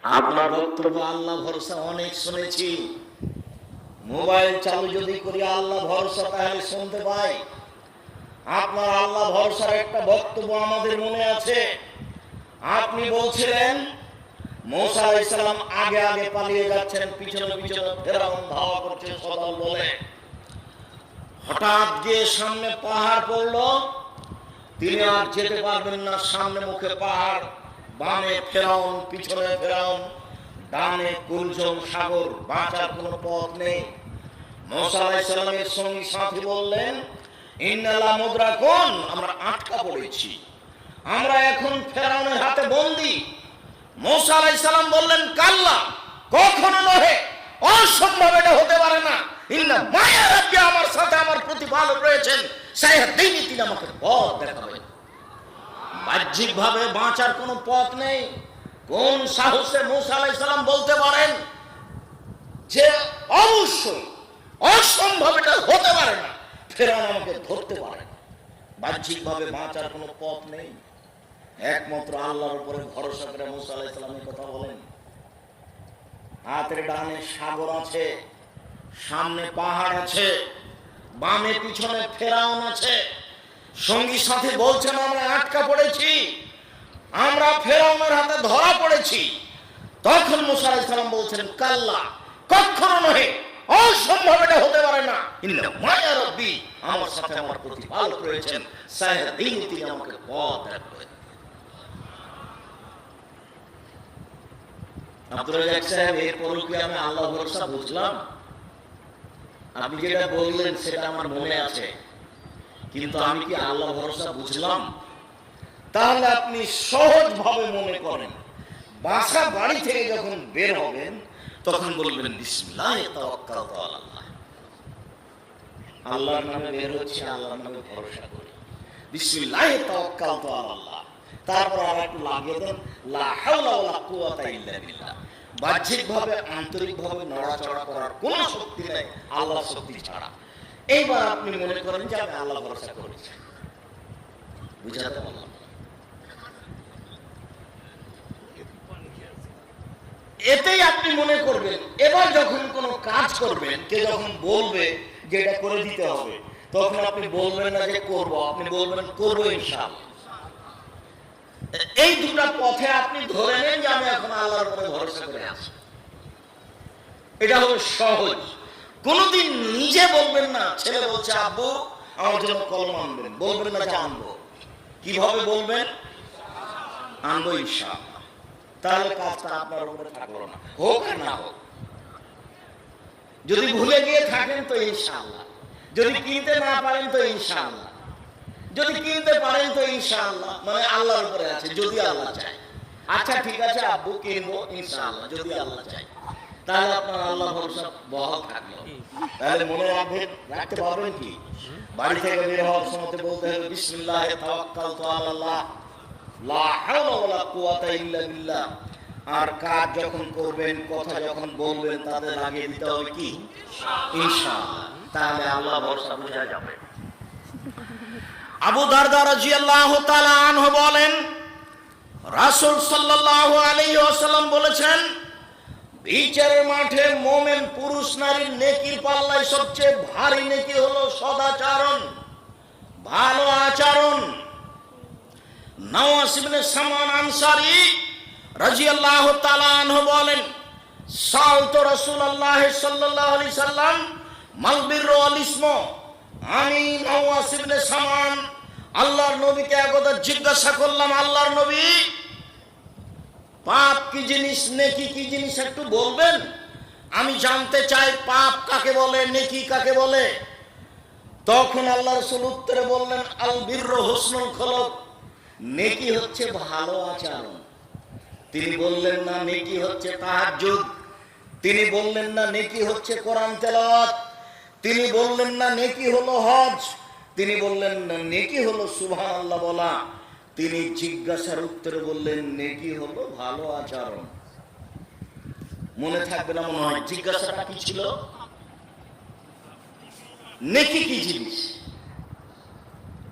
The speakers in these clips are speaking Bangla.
আপনার বক্তব্য আল্লাহ ভরসা অনেক শুনেছি। মোবাইল চালু যদি করি আল্লাহ ভরসা তাহলে শুনতে পাই। আপনার আল্লাহ ভরসার একটা বক্তব্য আমাদের মনে আছে। আপনি বলছিলেন মুসা আলাইহিস সালাম আগে আগে পালিয়ে যাচ্ছেন, পিছনে পিছনে ফেরাউন ধাওয়া করছে সদল বলে। হঠাৎ গিয়ে সামনে পাহাড় পড়লো, তিনি আর যেতে পারবেন না। সামনে মুখে পাহাড়, বামে ফেরাউন, পিছনে ফেরাউন, ডানে কুলজম সাগর, বাঁচার কোনো পথ নেই। মুসা আলাইহিস সালামের সঙ্গী সাথী বললেন, ইন্নাল্লাহ মুদরাকুন, আমরা আটকা পড়েছি, আমরা এখন ফেরাউনের হাতে বন্দী। মুসা আলাইহিস সালাম বললেন, কাল্লা, কখনো নহে, অসম্ভব, এটা হতে পারে না। ইন্না মায়া রাব্বি, আমার সাথে আমার প্রতিপালক রয়েছেন, সাইয়াহদিনি, তিনি আমাকে পথ দেখাবেন। বাহ্যিক ভাবে বাঁচার কোনো পথ নেই। কোন সাহসে মুসা আলাইহিস সালাম বলতে পারেন যে অবশ্যই অসম্ভব, এটা হতে পারে না, ফেরাউন আমাকে ধরতে পারে না? বাহ্যিক ভাবে বাঁচার কোনো পথ নেই। একমাত্র আল্লাহর উপরে ভরসা করে মুসা আলাইহিস সালাম এই কথা বলেন। হাতের ডানে সাগর আছে, সামনে পাহাড় আছে, বামে পিছনে ফেরাউন আছে। সঙ্গী সাথী বলছেন, আমরা আটকা পড়েছি, আমরা ফেরাউনের হাতে ধরা পড়েছি। তখন মুসা আলাইহিস সালাম বলছেন, কাল্লা, কখনো নহে, অসম্ভব, এটা হতে পারে না। ইন্না মায়া রাব্বি, আমার সাথে আমার প্রতিপালক রয়েছেন, সাইয়াহদিনি, তিনি আমাকে পথ দেখাবেন। আব্দুর রাজ্জাক সাহেব, এরপরও কি আমি আল্লাহ ভরসা বুঝলাম? আপনি যেটা বললেন সেটা আমার মনে আছে, কিন্তু আমি কি আল্লাহ ভরসা বুঝলাম? তাহলে আপনি সহজ ভাবে মনে করেন, বাসা বাড়ি থেকে যখন বের হবেন তখন বলবেন, বিসমিল্লাহি তাওয়াক্কালতু আলাল্লাহ, আল্লাহর নামে বের হচ্ছে, আল্লাহর নামে ভরসা করি, বিসমিল্লাহি তাওয়াক্কালতু আলাল্লাহ। তারপর আর একটু লাগিয়ে দেন, লা হাওলা ওয়ালা কুওয়াতা ইল্লা বিল্লাহ। বাহ্যিক ভাবে আন্তরিক ভাবে নড়াচড়া করার কোন শক্তি নেই আল্লাহর শক্তি ছাড়া। এইবার আপনি মনে করেন যে আমি আল্লাহ ভরসা করেছি। বুঝাতে পারলাম? এতেই আপনি মনে করবেন। এবার যখন কোনো কাজ করবেন, কে যখন বলবে যে এটা করে দিতে হবে, তখন আপনি বলবেন না যে করব, আপনি বলবেন করবো ইনশাআল্লাহ। এই দুটো পথে আপনি ধরে নেন যে আমি এখন আল্লাহর উপরে ভরসা করে আছি। এটা হলো সহজ। কোনদিন নিজে বলবেন না, ছেলে বলছে আব্বু আমার জন্য কলম আনবেন, বলবেন না যে আনবো। কিভাবে বলবেন? আনবো ইনশাআল্লাহ। তাহলে কাজটা আপনার উপরে থাকলো না, হোক আর না হোক। যদি ভুলে গিয়ে থাকেন তো ইনশাআল্লাহ, যদি কিনতে না পারেন তো ইনশাআল্লাহ, যদি কিনতে পারেন তো ইনশাআল্লাহ, মানে আল্লাহর উপরে আছে, যদি আল্লাহ চায়। আচ্ছা ঠিক আছে আব্বু, কিনবো ইনশাআল্লাহ, যদি আল্লাহ চায়। তাহলে আপনার আল্লাহ ভরসা বহাল থাকলো। তাহলে মনে রাখতে পারবেন কি? বাড়ি থেকে বের হওয়ার সময় বলতে হবে, বিসমিল্লাহি তাওয়াক্কালতু আলাল্লাহ, লা হাওলা ওয়ালা কুওয়াতা ইল্লা বিল্লাহ। আর কাজ যখন করবেন, কথা যখন বলবেন, তাতে লাগিয়ে দিতে হবে কি? ইনশাআল্লাহ। তাহলে আল্লাহ ভরসা বোঝা যাবে। আবু দারদা রাদিয়াল্লাহু তাআলা আনহু বলেন, রাসূল সাল্লাল্লাহু আলাইহি ওয়াসাল্লাম বলেছেন, বিচারের মাঠে মুমিন পুরুষ নারীর নেকির পাল্লায় সবচেয়ে ভারী নেকি হলো সদাচরণ, ভালো আচরণ। নওয়াস ইবনে সামান আনসারী রাদিয়াল্লাহু তাআলা আনহু বলেন, সালতু রাসূলুল্লাহ সাল্লাল্লাহু আলাইহি সাল্লাম মাল বিররু ওয়াল ইসমু। আমি নওয়াস ইবনে সামান আল্লাহর নবীকে একদা জিজ্ঞাসা করলাম, আল্লাহর নবী, পাপ কি জিনিস, নেকি কি জিনিস, একটু বলবেন? আমি জানতে চাই পাপ কাকে বলে, নেকি কাকে বলে। তখন আল্লাহ রাসূল উত্তরে বললেন, আল বিররু হুসনুল খুলুক, নেকি হচ্ছে ভালো আচরণ। তিনি বললেন না নেকি হচ্ছে তাহাজ্জুদ, তিনি বললেন না নেকি হচ্ছে কোরআন তেলাওয়াত, তিনি বললেন না নেকি হলো হজ, তিনি বললেন না নেকি হলো সুবহানাল্লাহ বলা। তিনি জিজ্ঞাসার উত্তরে বললেন নেকি হলো ভালো আচরণ। মনে থাকবে না মনে হয়? জিজ্ঞাসাটা কি ছিল? নেকি কি জিনিস?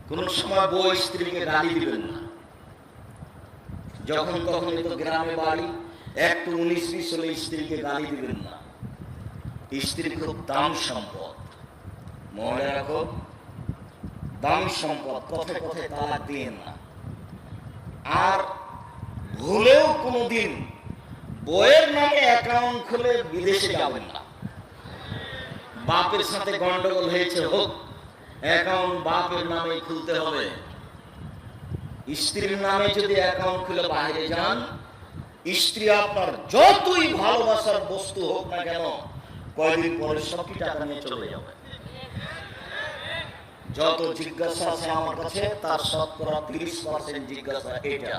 কোন সময় বউ স্ত্রীকে গালি দিবেন না। যখন তখন তো গ্রামে বাড়ি, একটু 19-20 হলে স্ত্রীকে গালি দিবেন না। স্ত্রী খুব দাম সম্পদ, মনে রাখো, দাম সম্পদ। কথায় কথায় তালাক দিয়েন না। আর ভুলেও কোনোদিন বইয়ের নামে অ্যাকাউন্ট খুলে বিদেশে যাবেন না। বাপের সাথে গন্ডগোল হয়েছে, হোক, অ্যাকাউন্ট বাপের নামে খুলতে হবে। স্ত্রীর নামে যদি অ্যাকাউন্ট খুলে বাইরে যান, স্ত্রী আপনার যতই ভালোবাসার বস্তু হোক না কেন, কয়েকদিন পরে সবটি টাকা নিয়ে চলে যাবে। যত জিজ্ঞাসা আছে আমার কাছে, তার শতকরা 30% জিজ্ঞাসা এটা।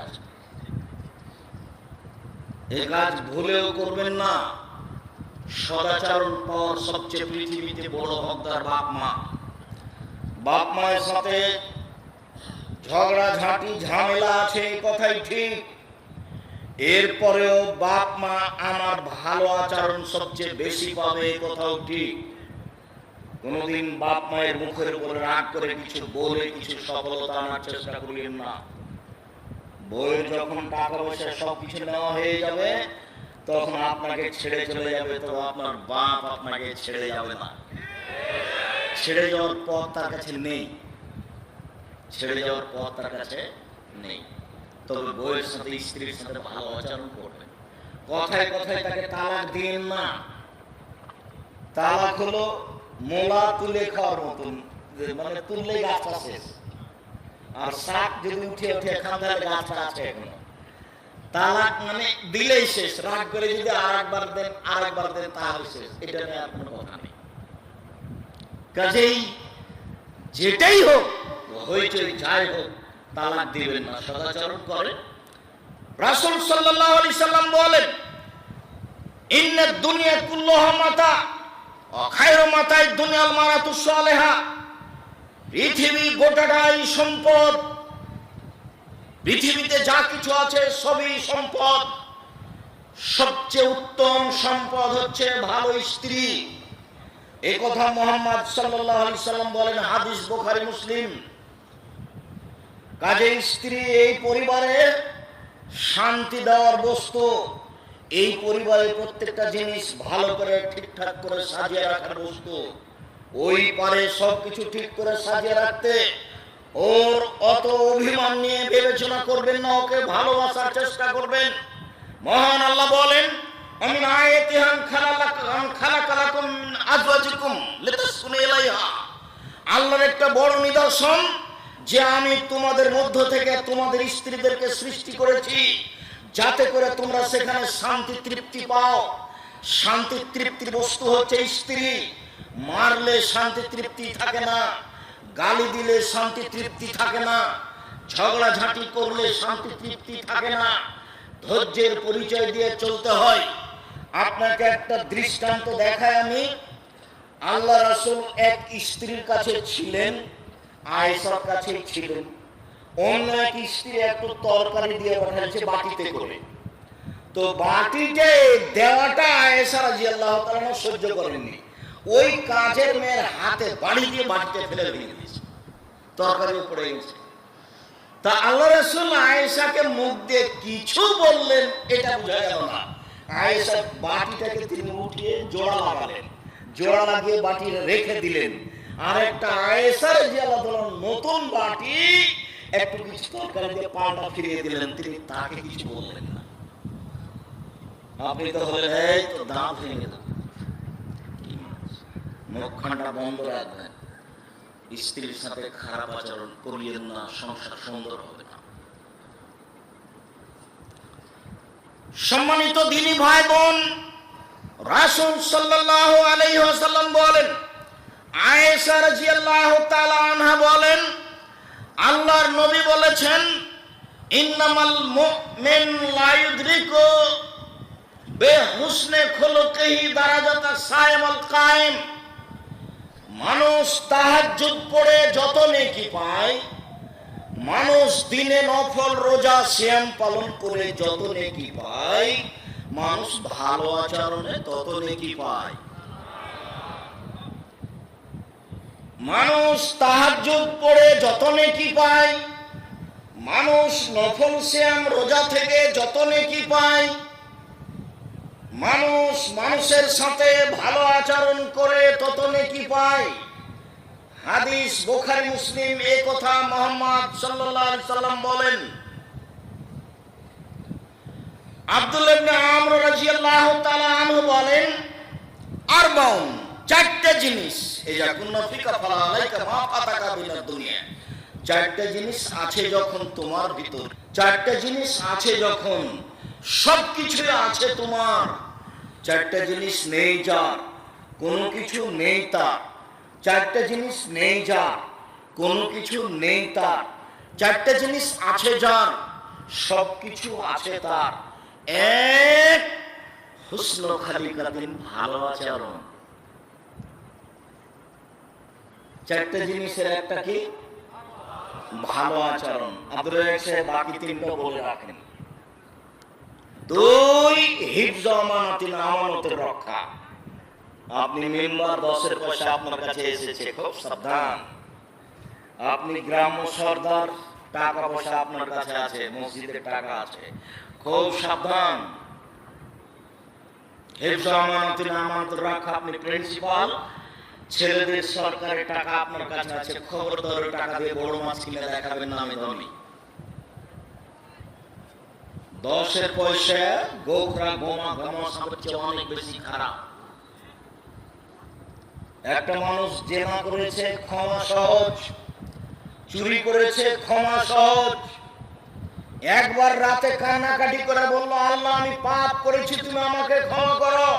এই কাজ ভুলেও করবেন না। সদাচরণ পাওয়ার সবচেয়ে পৃথিবীতে বড় হকদার বাপ মা। বাপ মায়ের সাথে ঝগড়া ঝাঁটি ঝামেলা আছে, এই কথাই ঠিক। এরপরেও বাপ মা আমার ভালো আচরণ সবচেয়ে বেশি পাবে, এই কথাও ঠিক। কোনদিন বাপ মায়ের মুখের উপরে রাগ করে কিছু বলে কিছু সফলতা আনার চেষ্টা করিলেন না। বইয়ের যখন টাকা পয়সা সবকিছু নেওয়া হয়ে যাবে, তখন আপনাকে ছেড়ে চলে যাবে, তো আপনার বাপ আপনাকে ছেড়ে যাবে না। ছেড়ে যাওয়ার পথ তার কাছে নেই, ছেড়ে যাওয়ার পথ তার কাছে নেই। তবে বইয়ের সাথে স্ত্রীর সাথে ভালো আচরণ করবেন। কথায় কথায় তাকে তালাক দিন না। তালাক হলো মোলা তুলে খাওয়ার মতন, মানে তুললে গাছটা শেষ, আর শাক যদি উঠে উঠে খান তাহলে গাছটা আছে এখনো। তালাক মানে দিলেই শেষ। রাগ করে যদি আরেকবার দেন তাহলে শেষ। এটা নিয়ে আর কোনো কথা নেই। কাজেই যেটাই হোক, হইচই যাই হোক, তালাক দিবেন না, সদাচরণ করেন। রাসূল সাল্লাল্লাহু আলাইহি সাল্লাম বলেন, ইন্নাদ দুনিয়া কুল্লুহা মাতা ওয়া খায়রু মাতাই দুনিয়াল মারাতুস সালিহা। পৃথিবী গোটাটাই সম্পদ। পৃথিবীতে যা কিছু আছে সবই সম্পদ। সবচেয়ে উত্তম সম্পদ হচ্ছে ভালো স্ত্রী। এই কথা মুহাম্মদ সাল্লাল্লাহু আলাইহি সাল্লাম বলেন, হাদিস বুখারী মুসলিম। কাজে স্ত্রী এই পরিবারে শান্তি দেওয়ার বস্তু। এই পরিবারের প্রত্যেকটা জিনিস ভালো করে ঠিকঠাক করে সাজিয়ে রাখার বস্তু। ওই পারে সবকিছু ঠিক করে সাজিয়ে রাখতে। ওর অত অভিমান নিয়ে বিবেচনা করবেন না, ওকে ভালোবাসার চেষ্টা করবেন। মহান আল্লাহ বলেন, আমিন আয়াতিহান খালাকালাকুম মিন আজওয়াজিকুম লিতাসকুনু ইলাইহা। আল্লাহর একটা বড় নিদর্শন যে আমি তোমাদের মধ্য থেকে তোমাদের স্ত্রীদেরকে সৃষ্টি করেছি, যাতে করে তোমরা সেখানে শান্তি তৃপ্তি পাও। শান্তি তৃপ্তির বস্তু হচ্ছে স্ত্রী। মারলে শান্তি তৃপ্তি থাকে না, গালি দিলে শান্তি তৃপ্তি থাকে না, ঝগড়া ঝাঁটি করলে শান্তি তৃপ্তি থাকে না। ধৈর্যের পরিচয় দিয়ে চলতে হয়। আপনাকে একটা দৃষ্টান্ত দেখায় আমি। আল্লাহ রাসূল এক স্ত্রীর কাছে ছিলেন, আয়েশার কাছে ছিলেন। অন্য এক স্ত্রী একটু তরকারি দিয়ে পাঠাচ্ছে বাটিতে করে। তো বাটিতে দেওয়াটা আয়েশা রাদিয়াল্লাহু তাআলা সহ্য করেননি। ওই কাজের মেয়ের হাতে বাড়ি দিয়ে বাটিতে ফেলে দিয়েছে, তরকারি উপরে গেছে। তা আল্লাহ রাসূল আয়েশাকে মুখ দিয়ে কিছু বললেন, এটা বোঝা গেল না। আয়েশা বাটিটাকে তিনি উঠিয়ে জোড়া লাগালেন, জোড়া লাগিয়ে বাটি রেখে দিলেন। আর একটা আয়েশা রাদিয়াল্লাহু তাআলা নতুন বাটি একটু কিছু তরকারি দিয়ে পাল্টা ফিরিয়ে দিলেন, তিনি তাকে কিছু বললেন না। আপনি তো হলেন, এই তো দাঁত ভেঙে দাও, মুখখানটা বন্ধ রাখবেন। স্ত্রীর সাথে খারাপ আচরণ করিয়েন না, সংসার সুন্দর হবে না। সম্মানিত দিনী ভাই বোন, রাসূল সাল্লাল্লাহু আলাইহি ওয়াসাল্লাম বলেন, আয়েশা রাদিয়াল্লাহু তাআলা আনহা বলেন, আল্লাহর নবী বলেছেন, ইন্নামাল মুমিন লা ইউদরিকু বিহুসনি খুলুকিহি দারাজাতাস সাইমুল কায়েম। মানুষ তাহাজ্জুদ পড়ে যত নেকি পায়, মানুষ দিনে নফল রোজা সিয়াম পালন করে যত নেকি পায়, মানুষ ভালো আচরণে তত নেকি পায়। মানুষ তাহাজ্জুদ পড়ে যত নেকি পায়, মানুষ নফল সিয়াম রোজা থেকে যত নেকি পায়, মানুষ মানুষের সাথে ভালো আচরণ করে তত নেকি পায়। হাদিস বুখারী মুসলিম এই কথা মুহাম্মদ সাল্লাল্লাহু আলাইহি সাল্লাম বলেন। আব্দুল্লাহ ইবনে আমর রাদিয়াল্লাহু তাআলা আনহু বলেন, আরবাউন, চারটি জিনিস, ইজা কুন্না ফিকা ফালা আলাইকা মা ফাতাকা বিনাদ দুনিয়া। চারটি জিনিস আছে যখন তোমার ভিতর, চারটি জিনিস আছে যখন সবকিছু আছে তোমার, চারটি জিনিস নেই যার, কোনো কিছু নেই তার। চারটি জিনিস নেই যার, কোনো কিছু নেই তার। চারটি জিনিস আছে যার, সবকিছু আছে তার। এক, হুসন খালিকাতিন, ভালো আচরণ। চারটি জিনিসের একটা কি? ভালো আচরণ। আব্দুল রাজ্জাক সাহেব বাকি তিনটা বলে রাখেন। দুই, হিফজ আমানাতিন, আমানতের রক্ষা। আপনি মেম্বার 10-এর পয়সা আপনার কাছে এসেছে, খুব সাবধান। আপনি গ্রাম্য সর্দার, টাকা পয়সা আপনার কাছে আছে, মসজিদের টাকা আছে, খুব সাবধান। হিফজ আমানাতিন, আমানতের রক্ষা। আপনি প্রিন্সিপাল, ছেলেদের সরকারের টাকা আপনার কাছে আছে, খবরদার টাকা দিয়ে বড় মাছ কিনে দেখাবেন না আমি ধনী। 10-এর পয়সা গোখরা গোমা গমা সবচেয়ে অনেক বেশি খারাপ। একটা মানুষ জেনা করেছে, ক্ষমা সহজ। চুরি করেছে, ক্ষমা সহজ। একবার রাতে কান্নাকাটি করে বলল, আল্লাহ আমি পাপ করেছি, তুমি আমাকে ক্ষমা করো।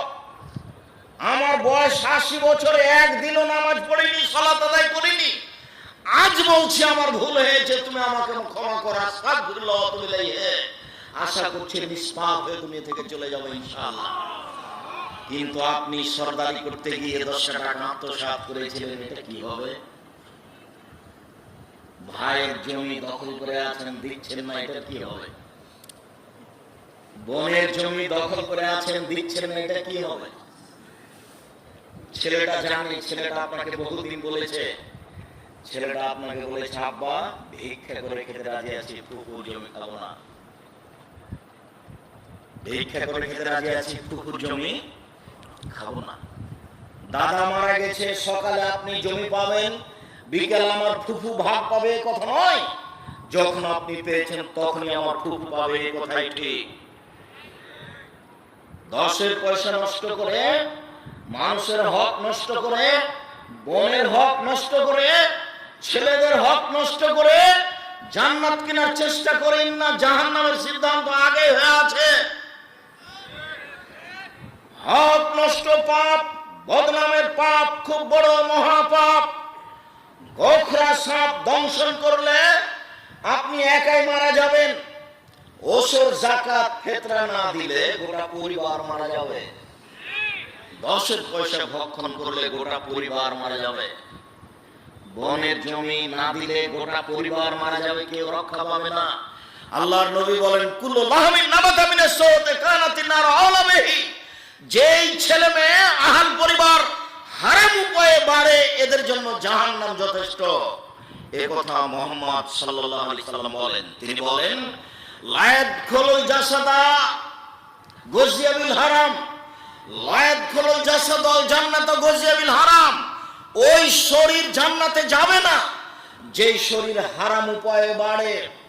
আমার বয়স 80 বছর, একদিনও নামাজ পড়িনি, সালাত আদায় করিনি। আজ বলছি আমার ভুল হয়েছে, তুমি আমাকে ক্ষমা করো। আস্তাগফিরুল্লাহ ওয়া আতুবু ইলাইহি। আশা করছি নিষ্পাপ হয়ে দুনিয়া থেকে চলে যাবো ইনশাআল্লাহ। কিন্তু আপনি সরদারি করতে গিয়ে 10 টাকা আত্মসাৎ করেছিলেন, এটা কি হবে? ভাইয়ের জমি দখল করে আছেন, দিচ্ছেন না, এটা কি হবে? বোনের জমি দখল করে আছেন, দিচ্ছেন না, এটা কি হবে? ছেলেটা জানে, ছেলেটা আপনাকে বহুদিন বলেছে, ছেলেটা আপনাকে বলেছে, আব্বা ভিক্ষা করে খেতে রাজি আছি, ফুফুর জমি খাবো না। ভিক্ষা করে খেতে রাজি আছি, ফুফুর জমি খাবো না। দাদা মারা গেছে, সকালে আপনি জমি পাবেন, বিকেল আমার ফুফু ভাগ পাবে, কথা নয়। যখন আপনি পেয়েছেন তখনই আমার ফুফু পাবে, কথাই ঠিক। 10-এর পয়সা নষ্ট করে, মানুষের হক নষ্ট করে, বোনের হক নষ্ট করে, ছেলেদের হক নষ্ট করে জান্নাত কেনার চেষ্টা করেন না, জাহান্নামের সিদ্ধান্ত আগে হয়ে আছে। হক নষ্ট পাপ, বদনামের পাপ, খুব বড় মহাপাপ। গোখরা সাপ দংশন করলে আপনি একাই মারা যাবেন। ওসর যাকাত ফিতরা না দিলে গোটা পরিবার মারা যাবে। 10-এর পয়সা ভক্ষণ করলে গোটা পরিবার মারা যাবে। বনের জমি না দিলে গোটা পরিবার মারা যাবে, কেউ রক্ষা পাবে না। আল্লাহর নবী বলেন, কুল্লু লাহমিন নাবাতা মিনাস সাওতি কানাতিন নার আওলা বিহি। যেই ছেলে মেয়ে আহাল পরিবার হারাম উপায়ে বাড়ে, এদের জন্য জাহান্নাম যথেষ্ট। এই কথা মুহাম্মদ সাল্লাল্লাহু আলাইহি সাল্লাম বলেন। তিনি বলেন, লা ইয়াদখুলুল জাসাদা গুযিয়া বিল হারাম, লা ইয়াদখুলুল জাসাদুল জান্নাতা গুযিয়া বিল হারাম। ওই শরীর জান্নাতে যাবে না যেই শরীর হারাম উপায়ে বাড়ে।